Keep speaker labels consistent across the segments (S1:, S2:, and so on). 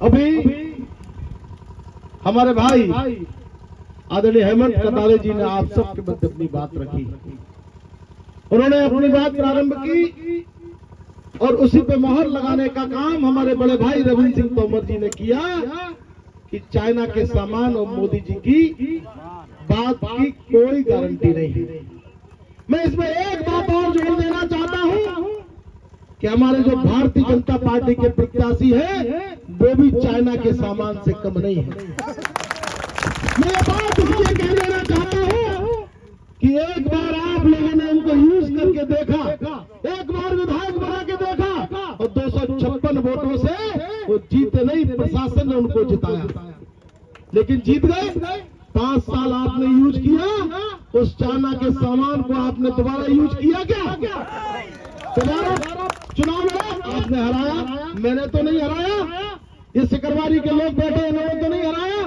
S1: अभी हमारे भाई आदरणीय हेमंत कटारे जी ने आप सबके मध्य अपनी बात रखी। उन्होंने अपनी बात प्रारंभ की और उसी पे मोहर लगाने का काम हमारे बड़े भाई रविंद्र सिंह तोमर जी ने किया कि चाइना के सामान और मोदी जी की बात की कोई गारंटी नहीं है। मैं इसमें एक बात और जोड़ देना चाहता हूं कि हमारे जो भारतीय जनता पार्टी के प्रत्याशी हैं वो भी चाइना के सामान से कम नहीं है। मैं ये बात इसलिए कह देना चाहता हूं कि एक बार आप लोगों ने उनको यूज करके देखा, एक बार विधायक बना के देखा और 256 वोटों से वो जीते नहीं, प्रशासन ने उनको जिताया, लेकिन जीत गए। 5 साल आपने यूज किया, उस चाइना के सामान को आपने दोबारा यूज किया क्या? दोबारा चुनाव लड़ा, आपने हराया, मैंने तो नहीं हराया, ये सिकरवारी के लोग बैठे इन्होंने तो नहीं हराया,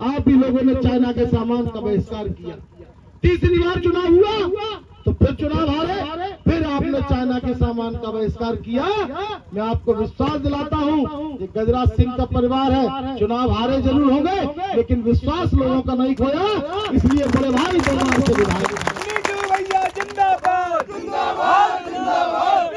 S1: आप ही लोगों ने चाइना के सामान का बहिष्कार किया। तीसरी बार चुनाव हुआ तो फिर चुनाव हारे, फिर आपने चाइना के सामान का बहिष्कार किया। मैं आपको विश्वास दिलाता हूं कि गजराज सिंह का परिवार है, चुनाव हारे जरूर होंगे लेकिन विश्वास लोगों का नहीं खोया, इसलिए बड़े भाई दरबार से विधायक
S2: जिंदाबाद जिंदाबाद जिंदाबाद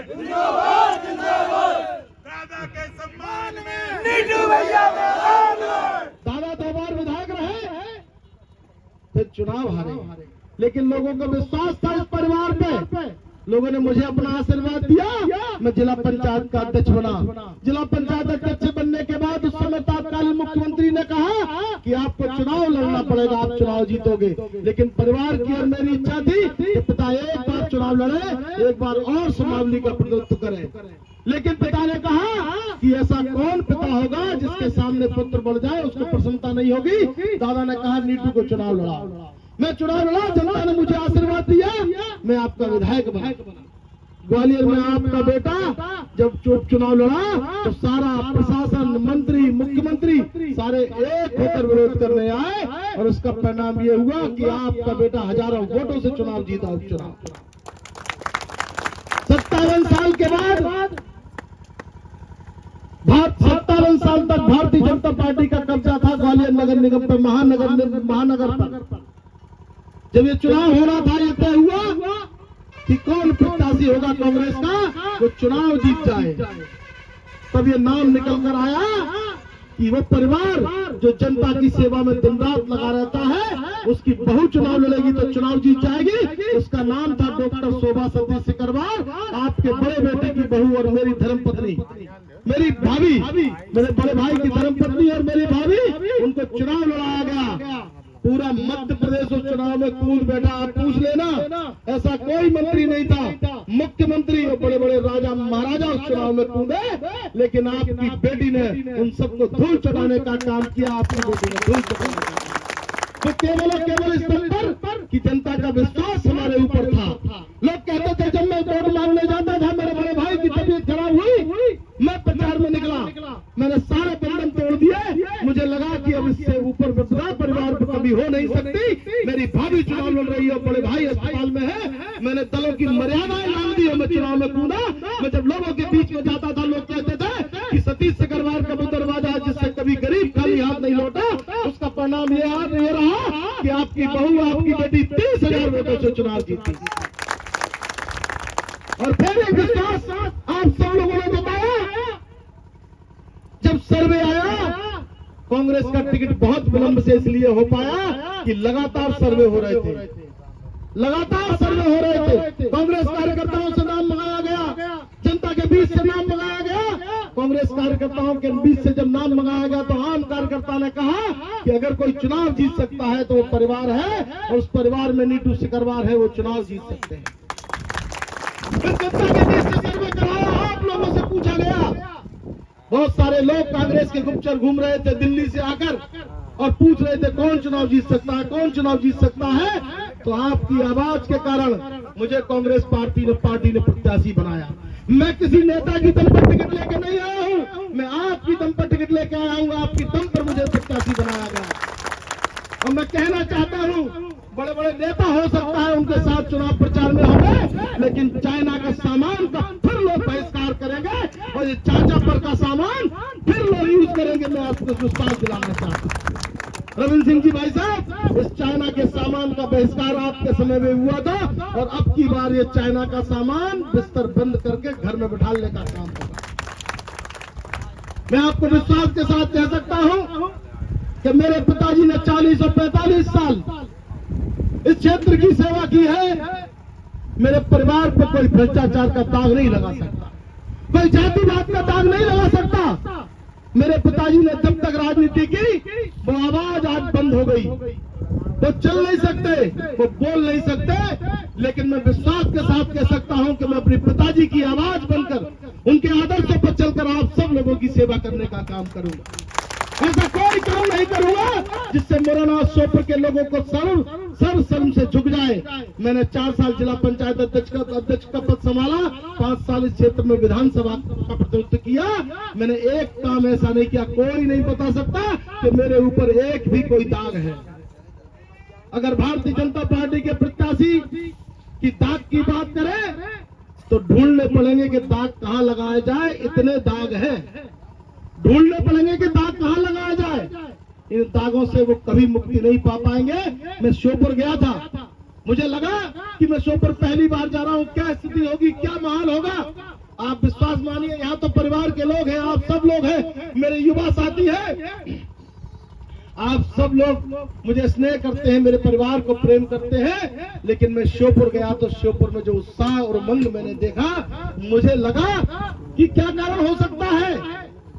S2: जिंदाबाद जिंदाबाद दादा के सम्मान में नीटू भैया
S1: दादा 2 बार विधायक रहे, फिर चुनाव हारे, लेकिन लोगों का विश्वास था इस परिवार पे। लोगों ने मुझे अपना आशीर्वाद दिया, मैं जिला पंचायत का अध्यक्ष बना। जिला पंचायत अध्यक्ष बनने के बाद उस समय तत्कालीन मुख्यमंत्री ने कहा कि आपको चुनाव लड़ना पड़ेगा, आप चुनाव जीतोगे, लेकिन परिवार की और मेरी इच्छा थी कि पिता एक बार चुनाव लड़े, एक बार और समावली का प्रतिनिधित्व करें। लेकिन पिता ने कहा कि ऐसा कौन पिता होगा जिसके सामने पुत्र बढ़ जाए, उसको प्रसन्नता नहीं होगी। दादा ने कहा नीटू को चुनाव लड़ाओ। मैं चुनाव लड़ा, जनता ने मुझे आशीर्वाद दिया, मैं आपका विधायक बना। ग्वालियर में आपका बेटा जब चुनाव लड़ा तो सारा प्रशासन, मंत्री, मुख्यमंत्री सारे एक होकर विरोध करने आए और उसका परिणाम ये हुआ कि आपका बेटा हजारों वोटों से चुनाव जीता। उपचुनाव 57 साल के बाद 57 साल तक भारतीय जनता पार्टी का कब्जा था ग्वालियर नगर निगम पर, महानगर पर। जब ये चुनाव हो रहा था, ये तय हुआ कि कौन प्रत्याशी होगा कांग्रेस का वो चुनाव जीत जाए। तब ये नाम निकल कर आया कि वो परिवार जो जनता की सेवा में दिन रात लगा रहता है, उसकी बहू चुनाव लड़ेगी तो चुनाव जीत जाएगी। उसका नाम था डॉक्टर शोभा सती सिकरवार, आपके बड़े बेटे की बहू और मेरी धर्मपत्नी, मेरी भाभी, मेरे बड़े भाई की धर्मपत्नी और मेरी भाभी, उनको चुनाव लड़ाया गया। पूरा मध्य प्रदेश उस चुनाव में कूद बैठा। आप पूछ लेना, ऐसा कोई मंत्री नहीं था, मुख्यमंत्री और बड़े बड़े राजा महाराजा उस चुनाव में कूदे, लेकिन आपकी बेटी ने उन सबको धूल चढ़ाने का काम किया। आपकी बेटी ने धूल चढ़ाने का तो केवल इस बात पर कि जनता का विश्वास हमारे ऊपर था। लोग कहते थे, जब मैं वोट मांगने जाता था, मेरे बड़े भाई की तबीयत खराब हुई, मैं प्रचार में निकला, मैंने सारे बंधन तोड़ दिए। मुझे लगा कि अब इससे ऊपर बदला परिवार पर कभी हो नहीं सकती। मेरी भाभी चुनाव लड़ रही है, बड़े भाई अस्पताल में है, मैंने दलों की मर्यादाएं मान दी और मैं चुनाव में कूदा। मैं जब लोगों के बीच में जाता था, लोग कहते थे कि सतीश सिकरवार का वो दरवाजा है जिससे कभी गरीब खाली हाथ नहीं लौटा। उसका परिणाम ये रहा कि आपकी बहू, आपकी बेटी 30,000 वोटों से चुनाव जीती। और फिर एक विश्वास आप सब लोगों ने बताया, जब सर्वे आया, कांग्रेस का टिकट बहुत विलंब से इसलिए हो पाया कि लगातार सर्वे हो रहे थे, कांग्रेस कार्यकर्ताओं से नाम मंगाया गया, जनता के बीच से नाम मंगाया गया। कांग्रेस कार्यकर्ताओं के बीच से जब नाम मंगाया गया तो आम कार्यकर्ता ने कहा कि अगर कोई चुनाव जीत सकता है तो वो परिवार है, और उस परिवार में नीटू सिकरवार है, वो चुनाव जीत सकते हैं। फिर जनता के बीच से सर्वे कराया, आप लोगों से पूछा गया। बहुत सारे लोग कांग्रेस के गुप्तचर घूम रहे थे दिल्ली से आकर और पूछ रहे थे कौन चुनाव जीत सकता है, कौन चुनाव जीत सकता है। तो आपकी आवाज के कारण मुझे कांग्रेस पार्टी ने प्रत्याशी बनाया। मैं किसी नेता की दम पर टिकट लेके नहीं आया हूं, मैं आपकी दम पर टिकट लेके आया हूं, आपकी दम पर मुझे प्रत्याशी बनाया गया। और मैं कहना चाहता हूं, बड़े बड़े नेता हो सकता है उनके साथ चुनाव प्रचार में होंगे, लेकिन चाइना का सामान का फिर लोग बहिष्कार करेंगे और ये चाचा पर का सामान करेंगे, मैं आपको विश्वास दिलाना चाहता हूँ। रविंद्र सिंह जी भाई साहब, इस चाइना के सामान का बहिष्कार आपके समय में हुआ था और अब की बार ये चाइना का सामान बिस्तर बंद करके घर में बिठाने का काम होगा। मैं आपको विश्वास के साथ कह सकता हूं कि मेरे पिताजी ने 40 और 45 साल इस क्षेत्र की सेवा की है। मेरे परिवार पर कोई भ्रष्टाचार का दाग नहीं लगा सकता, कोई जातिवाद का दाग नहीं लगा सकता। मेरे पिताजी ने जब तक राजनीति की, वो आवाज आज बंद हो गई। वो चल नहीं सकते, वो बोल नहीं सकते, लेकिन मैं विश्वास के साथ कह सकता हूं कि मैं अपने पिताजी की आवाज बनकर, उनके आदर्शों पर चलकर आप सब लोगों की सेवा करने का काम करूंगा। ऐसा कोई काम नहीं करूंगा जिससे मुरैना शोपुर के लोगों को सर्व शर्म से झुक जाए। मैंने 4 साल जिला पंचायत अध्यक्ष का पद संभाला, 5 साल इस क्षेत्र में विधानसभा का प्रतिनिधित्व किया। मैंने एक काम ऐसा नहीं किया, कोई नहीं बता सकता कि मेरे ऊपर एक भी कोई दाग है। अगर भारतीय जनता पार्टी के प्रत्याशी की दाग की बात करें तो ढूंढने पड़ेंगे कि दाग कहां लगाया जाए। इतने दाग हैं, ढूंढने पड़ेंगे कि दाग कहां लगाया जाए। इन दागों से वो कभी मुक्ति नहीं पा पाएंगे। मैं श्योपुर गया था, मुझे लगा कि मैं श्योपुर पहली बार जा रहा हूं, क्या स्थिति होगी, क्या माहौल होगा। आप विश्वास मानिए, यहाँ तो परिवार के लोग हैं, आप सब लोग हैं, मेरे युवा साथी हैं, आप सब लोग मुझे स्नेह करते हैं, मेरे परिवार को प्रेम करते हैं। लेकिन मैं श्योपुर गया तो श्योपुर में जो उत्साह और उमंग मैंने देखा, मुझे लगा कि क्या कारण हो सकता है।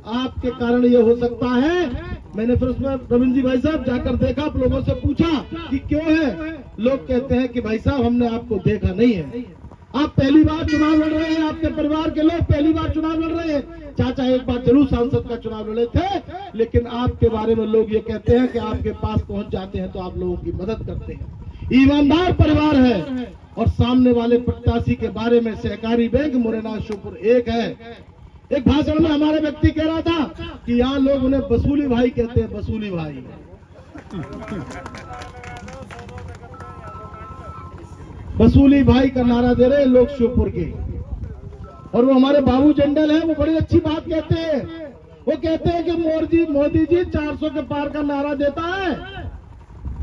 S1: आपके कारण ये हो सकता है। मैंने फिर उसमें रविंद्र जी भाई साहब जाकर देखा, आप लोगों से पूछा कि क्यों है। लोग कहते हैं कि भाई साहब हमने आपको देखा नहीं है, आप पहली बार चुनाव लड़ रहे हैं, आपके परिवार के लोग पहली बार चुनाव लड़ रहे हैं। चाचा एक बार जरूर सांसद का चुनाव लड़े थे, लेकिन आपके बारे में लोग ये कहते हैं कि आपके पास पहुंच जाते हैं तो आप लोगों की मदद करते हैं। ईमानदार परिवार है। और सामने वाले प्रत्याशी के बारे में सहकारी बैंक मुरैना श्योपुर एक है। एक भाषण में हमारे व्यक्ति कह रहा था कि यहाँ लोग उन्हें वसूली भाई कहते हैं, वसूली भाई। वसूली भाई का नारा दे रहे हैं लोग श्योपुर के। और वो हमारे बाबू जंडल है, वो बड़ी अच्छी बात कहते हैं। वो कहते हैं कि मोदी जी 400 के पार का नारा देता है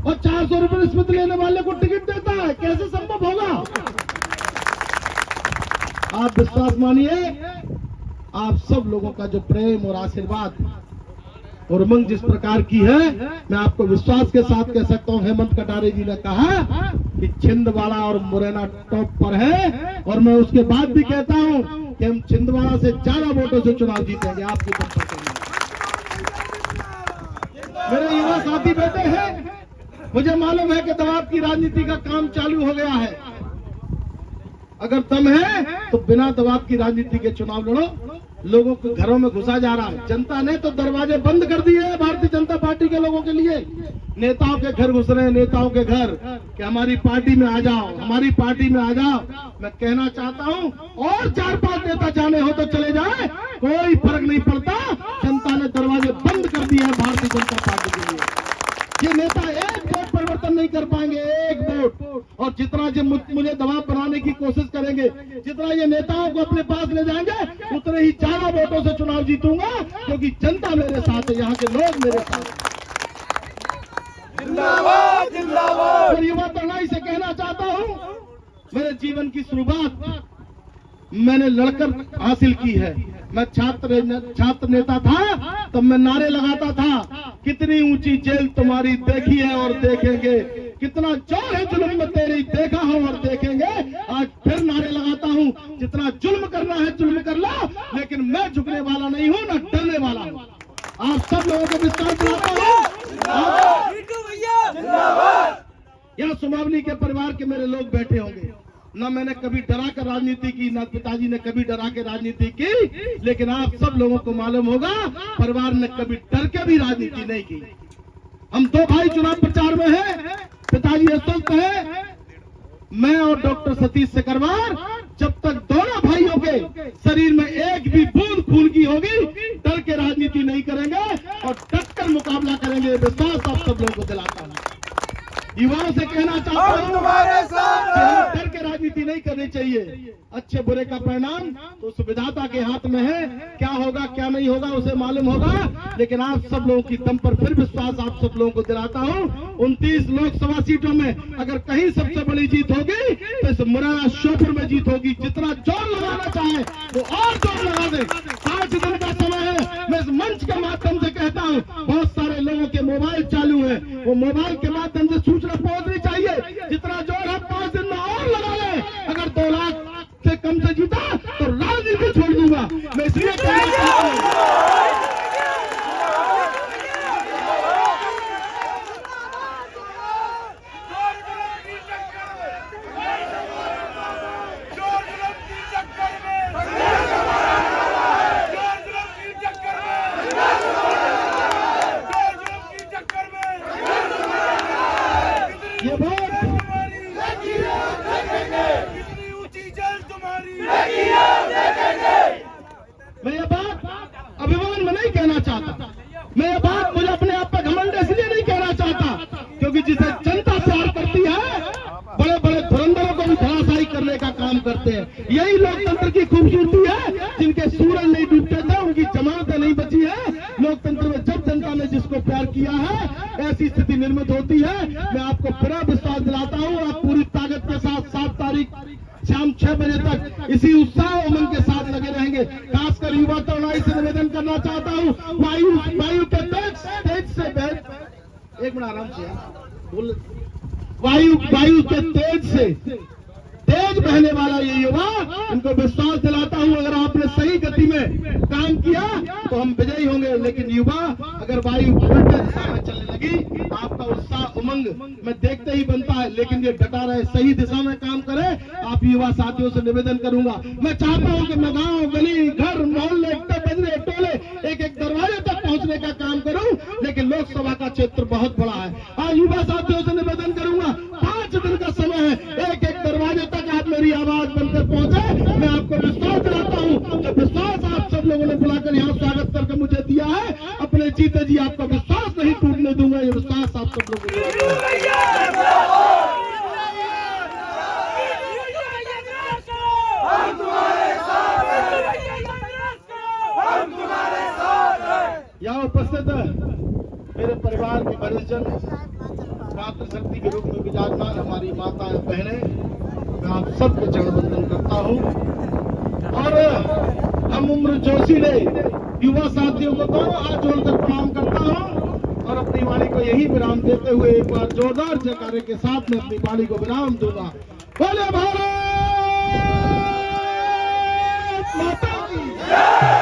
S1: और 400 रुपए रिश्वत लेने वाले को टिकट देता है, कैसे संभव होगा। आप विश्वास मानिए, आप सब लोगों का जो प्रेम और आशीर्वाद और उमंग जिस प्रकार की है, मैं आपको विश्वास के साथ कह सकता हूं। हेमंत कटारे जी ने कहा कि छिंदवाड़ा और मुरैना टॉप पर है, और मैं उसके बाद भी कहता हूं कि हम छिंदवाड़ा से ज्यादा वोटों से चुनाव जीतेंगे। आपकी तरफ से मेरे युवा साथी बैठे हैं, मुझे मालूम है कि दबाव की राजनीति का काम चालू हो गया है। अगर दम है तो बिना दबाव की राजनीति के चुनाव लड़ो। लोगों के घरों में घुसा जा रहा है, जनता ने तो दरवाजे बंद कर दिए हैं भारतीय जनता पार्टी के लोगों के लिए। नेताओं के घर घुस रहे हैं, नेताओं के घर, कि हमारी पार्टी में आ जाओ, हमारी पार्टी में आ जाओ। मैं कहना चाहता हूं, और 4-5 नेता जाने हो तो चले जाए, कोई फर्क नहीं पड़ता। जनता ने दरवाजे बंद कर दिए हैं भारतीय जनता पार्टी के लिए। ये नेता एक वोट परिवर्तन नहीं कर पाएंगे, एक वोट। और जितना जो मुझे दबाव बनाने की कोशिश करेंगे, जितना ये नेताओं को अपने पास ले जाएंगे, उतने ही ज्यादा वोटों से चुनाव जीतूंगा, क्योंकि जनता मेरे साथ है, यहाँ के लोग मेरे साथ हैं।
S2: जिंदाबाद जिंदाबाद।
S1: और युवा तरुणाई से कहना चाहता हूँ, मेरे जीवन की शुरुआत मैंने लड़कर हासिल की है। मैं छात्र नेता था, तब मैं नारे लगाता था, कितनी ऊंची जेल तुम्हारी देखी है और देखेंगे, कितना जोर है जुल्म में तेरी देखा हो और देखेंगे। आज फिर नारे लगाता हूँ, जितना जुल्म करना है जुल्म कर लो, लेकिन मैं झुकने वाला नहीं हूँ, न डरने वाला हूँ। आप सब लोगों को विश्वास दिलाता हूँ। यहाँ सुमावली के परिवार के मेरे लोग बैठे होंगे, न मैंने कभी डरा कर राजनीति की, न पिताजी ने कभी डरा के राजनीति की, लेकिन आप सब लोगों को मालूम होगा परिवार ने कभी डर के भी राजनीति नहीं की। हम 2 भाई चुनाव प्रचार में हैं, पिताजी अस्वस्थ है, मैं और डॉक्टर सतीश सिकरवार, जब तक दोनों भाइयों के शरीर में एक भी बूंद खून की होगी, डर के राजनीति नहीं करेंगे और डट कर मुकाबला करेंगे। विश्वास आप सब लोगों को दिलाता हूं। युवाओं से कहना चाहता
S2: हम
S1: हूँ
S2: तुम्हारे साथ
S1: कि हमें
S2: हैं।
S1: डर के राजनीति नहीं करनी चाहिए। अच्छे बुरे का परिणाम तो उस विधाता के हाथ में है, क्या होगा क्या नहीं होगा उसे मालूम होगा। लेकिन आप सब लोगों की दम पर फिर विश्वास आप सब लोगों को दिलाता हूँ, 29 लोकसभा सीटों में अगर कहीं सबसे बड़ी जीत होगी तो इस मुरैना श्योपुर में जीत होगी। जितना जोर लगाना चाहे वो और जोर लगा दे। 5 दिन का समय है। मैं इस मंच के माध्यम से कहता हूँ, बहुत सारे लोगों के मोबाइल चालू है, वो मोबाइल के माध्यम से सूचना पहुंचनी चाहिए। जितना जोर है 5 दिन में और लगा ले। अगर 2 लाख से कम से जीता तो राजनीति छोड़ दूंगा। मैं इसलिए कहना चाहता हूं, ये वोट
S2: कितनी ऊंची जल तुम्हारी,
S1: मैं ये बात अभिमान में नहीं कहना चाहता। मैं ये बात मुझे अपने आप पर घमंड इसलिए नहीं कहना चाहता क्योंकि जिसे जनता प्यार करती है, बड़े बड़े धुरंधरों को भी धराशायी करने का काम करते हैं। यही लोकतंत्र की खूबसूरती है। जिनके सूरज नहीं डूबते थे उनकी जमानतें नहीं बची है। लोकतंत्र में जब जनता ने जिसको प्यार किया है ऐसी स्थिति निर्मित होती है। मैं आपको पूरा विश्वास दिलाता हूँ, आप पूरी ताकत के साथ 7 तारीख शाम 6 बजे तक इसी उत्साह उमंग के साथ लगे रहेंगे। खासकर युवा तरुणाई से निवेदन करना चाहता हूँ, वायु के तेज से एक मिनट आराम से बोल, वायु के तेज बहने वाला ये युवा, इनको विश्वास दिलाता हूं अगर आपने सही गति में काम किया तो हम विजयी होंगे। लेकिन युवा अगर वायु उल्टे दिशा में चलने लगी, आपका उत्साह उमंग में देखते ही बनता है। लेकिन ये डटा रहे, सही दिशा में काम करे। आप युवा साथियों से निवेदन करूंगा, मैं चाहता हूं कि मैं गांव गली घर मोहल्ले बजरे टोले एक एक दरवाजे तक पहुंचने का काम करूं। लेकिन लोकसभा का क्षेत्र बहुत बड़ा है। आज युवा साथियों से निवेदन करूंगा, 5 दिन का समय है, एक एक दरवाजे तक आप मेरी आवाज बनकर पहुंचे। मैं आपको विश्वास दिलाता हूं, जो विश्वास आप सब लोगों ने बुलाकर यहाँ स्वागत करके मुझे दिया है, अपने जीते जी आपका विश्वास नहीं टूटने दूंगा। ये विश्वास आप सब लोगों को यहाँ उपस्थित मेरे परिवार के वरिष्ठजन, मातृशक्ति के रूप में विराजमान हमारी माताएं बहनें, मैं आप सबको चरण वंदन करता हूँ। और हम उम्र जोशी ने युवा साथियों को दोनों हाथ जोड़कर प्रणाम करता हूँ और अपनी वाणी को यही विराम देते हुए एक बार जोरदार जयकारे के साथ में अपनी वाणी को विराम दूंगा। बोले भारत माता की जय।